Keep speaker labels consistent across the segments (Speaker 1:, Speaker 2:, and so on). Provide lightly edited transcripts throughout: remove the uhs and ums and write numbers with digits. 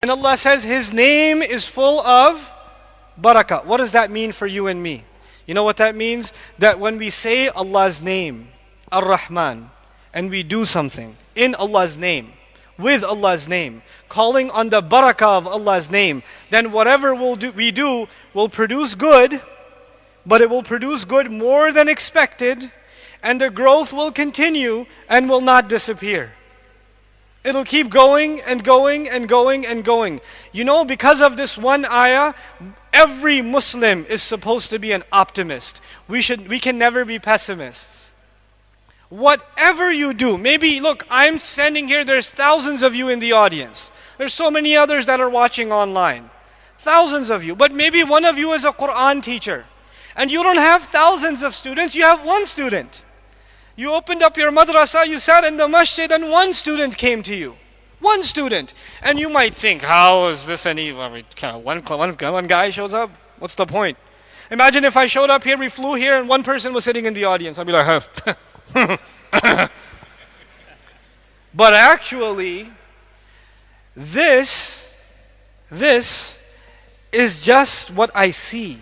Speaker 1: And Allah says His name is full of barakah. What does that mean for you and me? You know what that means? That when we say Allah's name, Ar-Rahman, and we do something in Allah's name, with Allah's name, calling on the barakah of Allah's name, then whatever we do will produce good, but it will produce good more than expected, and the growth will continue and will not disappear. It'll keep going and going and going and going. You know, because of this one ayah, every Muslim is supposed to be an optimist. We can never be pessimists. Whatever you do, maybe, look, I'm standing here, there's thousands of you in the audience. There's so many others that are watching online. Thousands of you. But maybe one of you is a Quran teacher. And you don't have thousands of students, you have one student. You opened up your madrasa, you sat in the masjid, and one student came to you. One student. And you might think, how is this any, one guy shows up? What's the point? Imagine if I showed up here, we flew here, and one person was sitting in the audience. I'd be like, But actually, this is just what I see,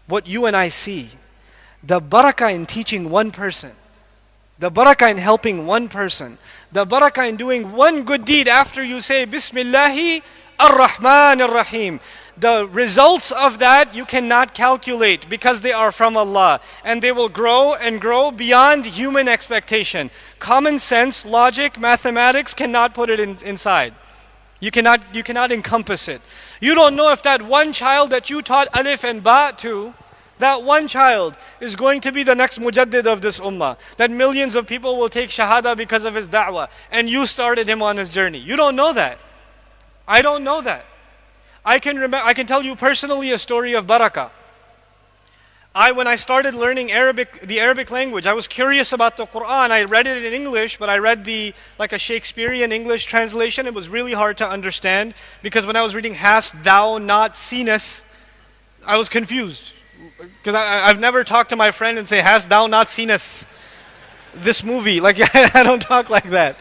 Speaker 1: what you and I see. The barakah in teaching one person. The barakah in helping one person. The barakah in doing one good deed after you say Bismillahi Ar-Rahman Ar-Rahim. The results of that you cannot calculate because they are from Allah. And they will grow and grow beyond human expectation. Common sense, logic, mathematics cannot put it inside. You cannot encompass it. You don't know if that one child that you taught alif and ba to, that one child is going to be the next mujaddid of this ummah. That millions of people will take shahada because of his da'wah. And you started him on his journey. You don't know that. I don't know that. I can tell you personally a story of Barakah. When I started learning the Arabic language, I was curious about the Quran. I read it in English, but I read like a Shakespearean English translation. It was really hard to understand because when I was reading "Hast thou not seeneth," I was confused. Because I've never talked to my friend and say, "Hast thou not seeneth this movie?" Like, I don't talk like that.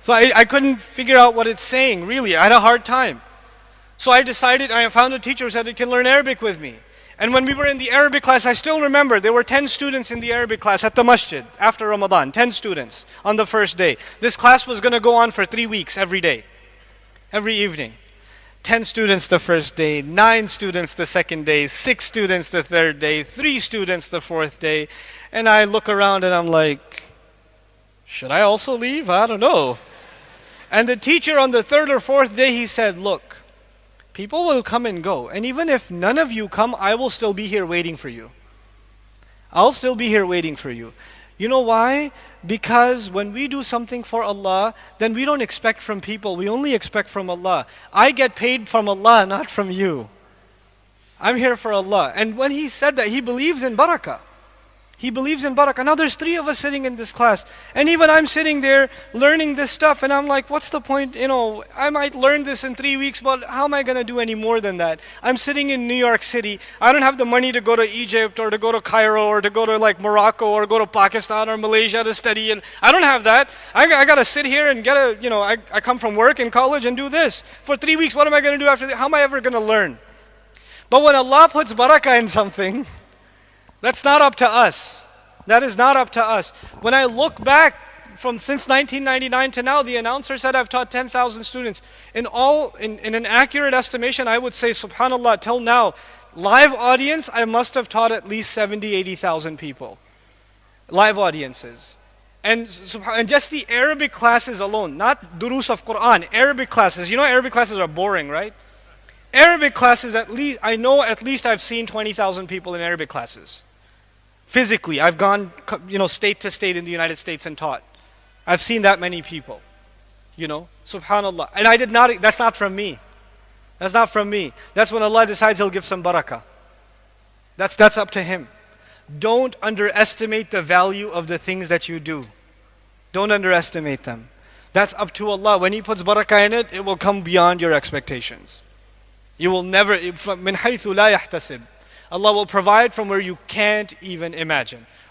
Speaker 1: So I couldn't figure out what it's saying, really. I had a hard time. So I found a teacher who said he can learn Arabic with me. And when we were in the Arabic class, I still remember, there were 10 students in the Arabic class at the masjid after Ramadan. 10 students on the first day. This class was going to go on for 3 weeks every day, every evening. 10 students the first day, 9 students the second day, 6 students the third day, 3 students the fourth day. And I look around and I'm like, should I also leave? I don't know. And the teacher on the third or fourth day, he said, look, people will come and go. And even if none of you come, I will still be here waiting for you. I'll still be here waiting for you. You know why? Because when we do something for Allah, then we don't expect from people. We only expect from Allah. I get paid from Allah, not from you. I'm here for Allah. And when he said that, he believes in barakah. He believes in barakah. Now there's 3 of us sitting in this class. And even I'm sitting there learning this stuff and I'm like, what's the point? You know, I might learn this in 3 weeks, but how am I going to do any more than that? I'm sitting in New York City. I don't have the money to go to Egypt or to go to Cairo or to go to like Morocco or go to Pakistan or Malaysia to study. And I don't have that. I got to sit here and I come from work and college and do this. For 3 weeks, what am I going to do after that? How am I ever going to learn? But when Allah puts barakah in something, that's not up to us. That is not up to us. When I look back since 1999 to now, the announcer said I've taught 10,000 students. In an accurate estimation, I would say, subhanAllah, till now, live audience, I must have taught at least 70, 80,000 people. Live audiences. And just the Arabic classes alone, not durus of Quran, Arabic classes. You know Arabic classes are boring, right? Arabic classes, at least I've seen 20,000 people in Arabic classes. Physically, I've gone, state to state in the United States and taught. I've seen that many people, subhanallah. And that's not from me. That's not from me. That's when Allah decides He'll give some barakah. That's up to Him. Don't underestimate the value of the things that you do. Don't underestimate them. That's up to Allah. When He puts barakah in it, it will come beyond your expectations. You will never, مِنْ حَيْثُ لَا يَحْتَسِبْ. Allah will provide from where you can't even imagine.